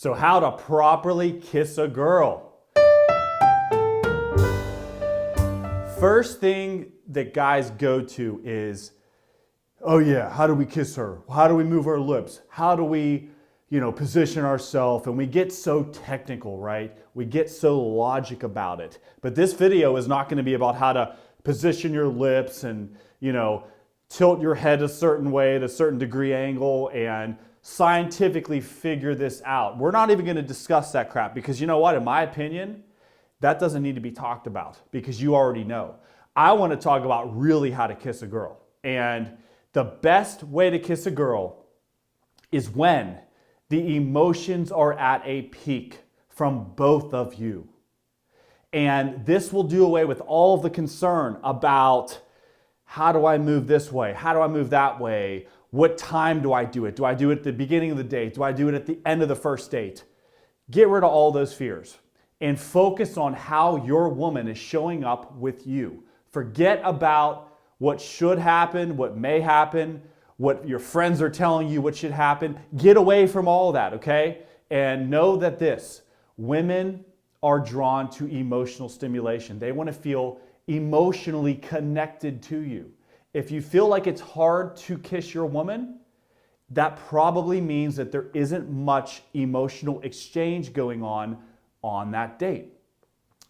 So how to properly kiss a girl. First thing that guys go to is, oh yeah, how do we kiss her? How do we move our lips? How do we, position ourselves? And we get so technical, right? We get so logic about it. But this video is not going to be about how to position your lips and, tilt your head a certain way at a certain degree angle and scientifically figure this out. We're not even going to discuss that crap because you know what? In my opinion, that doesn't need to be talked about because you already know. I want to talk about really how to kiss a girl. And the best way to kiss a girl is when the emotions are at a peak from both of you. And this will do away with all of the concern about how do I move this way? How do I move that way? What time do I do it? Do I do it at the beginning of the date? Do I do it at the end of the first date? Get rid of all those fears and focus on how your woman is showing up with you. Forget about what should happen, what may happen, what your friends are telling you what should happen. Get away from all that, okay? And know that women are drawn to emotional stimulation. They want to feel emotionally connected to you. If you feel like it's hard to kiss your woman, that probably means that there isn't much emotional exchange going on that date.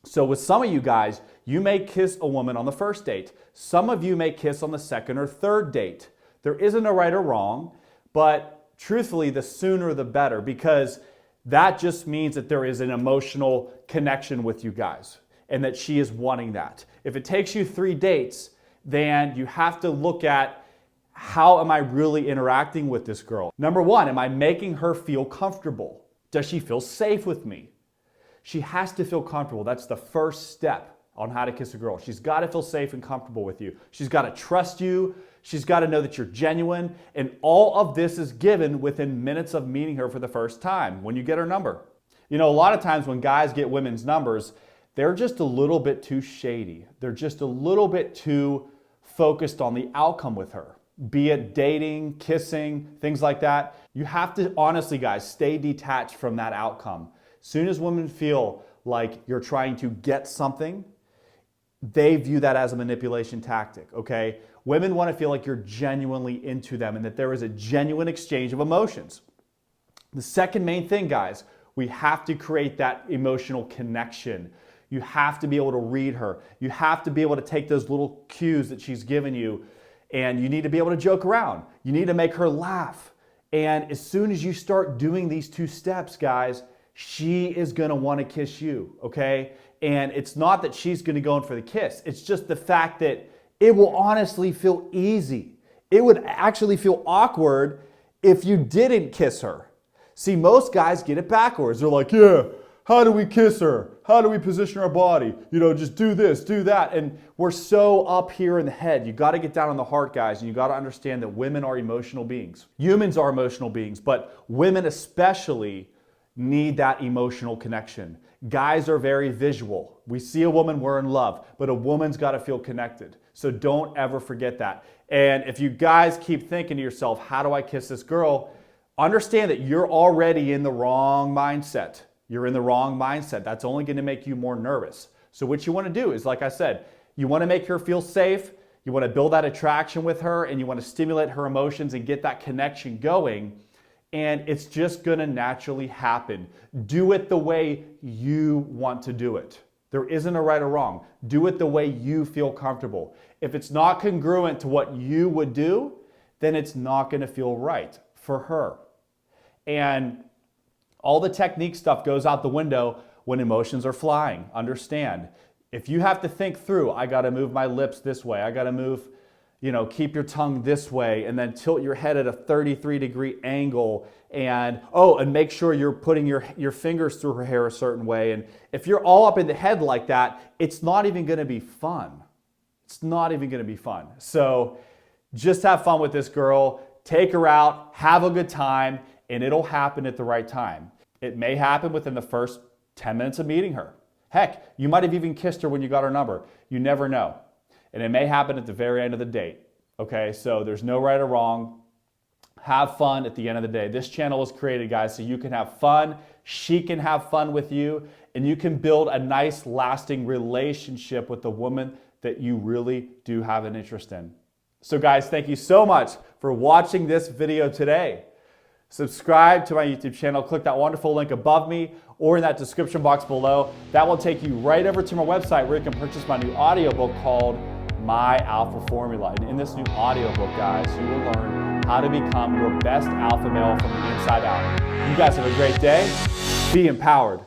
So with some of you guys, you may kiss a woman on the first date. Some of you may kiss on the second or third date. There isn't a right or wrong, but truthfully, the sooner the better, because that just means that there is an emotional connection with you guys and that she is wanting that. If it takes you 3 dates, then you have to look at how am I really interacting with this girl? Number one, am I making her feel comfortable? Does she feel safe with me? She has to feel comfortable. That's the first step on how to kiss a girl. She's got to feel safe and comfortable with you. She's got to trust you. She's got to know that you're genuine. And all of this is given within minutes of meeting her for the first time when you get her number. A lot of times when guys get women's numbers, they're just a little bit too shady. They're just a little bit too focused on the outcome with her, be it dating, kissing, things like that. You have to, honestly, guys, stay detached from that outcome. As soon as women feel like you're trying to get something, they view that as a manipulation tactic, okay? Women want to feel like you're genuinely into them and that there is a genuine exchange of emotions. The second main thing, guys, we have to create that emotional connection. You have to be able to read her. You have to be able to take those little cues that she's given you, and you need to be able to joke around. You need to make her laugh. And as soon as you start doing these 2 steps, guys, she is going to want to kiss you, okay? And it's not that she's going to go in for the kiss. It's just the fact that it will honestly feel easy. It would actually feel awkward if you didn't kiss her. See, most guys get it backwards. They're like, yeah, how do we kiss her? How do we position our body? Just do this, do that. And we're so up here in the head. You got to get down on the heart, guys, and you got to understand that women are emotional beings. Humans are emotional beings, but women especially need that emotional connection. Guys are very visual. We see a woman, we're in love, but a woman's got to feel connected. So don't ever forget that. And if you guys keep thinking to yourself, how do I kiss this girl? Understand that you're already in the wrong mindset. You're in the wrong mindset. That's only going to make you more nervous. So what you want to do is, like I said, you want to make her feel safe. You want to build that attraction with her, and you want to stimulate her emotions and get that connection going. And it's just going to naturally happen. Do it the way you want to do it. There isn't a right or wrong. Do it the way you feel comfortable. If it's not congruent to what you would do, then it's not going to feel right for her. And all the technique stuff goes out the window when emotions are flying. Understand. If you have to think through, I got to move my lips this way. I got to move, keep your tongue this way and then tilt your head at a 33-degree angle and make sure you're putting your fingers through her hair a certain way. And if you're all up in the head like that, it's not even going to be fun. It's not even going to be fun. So just have fun with this girl. Take her out. Have a good time. And it'll happen at the right time. It may happen within the first 10 minutes of meeting her. Heck, you might have even kissed her when you got her number. You never know. And it may happen at the very end of the date. Okay, so there's no right or wrong. have fun at the end of the day. This channel was created, guys, so you can have fun, she can have fun with you, and you can build a nice, lasting relationship with the woman that you really do have an interest in. So guys, thank you so much for watching this video today. Subscribe to my YouTube channel, click that wonderful link above me or in that description box below. That will take you right over to my website where you can purchase my new audiobook called My Alpha Formula. And in this new audiobook, guys, you will learn how to become your best alpha male from the inside out. You guys have a great day. Be empowered.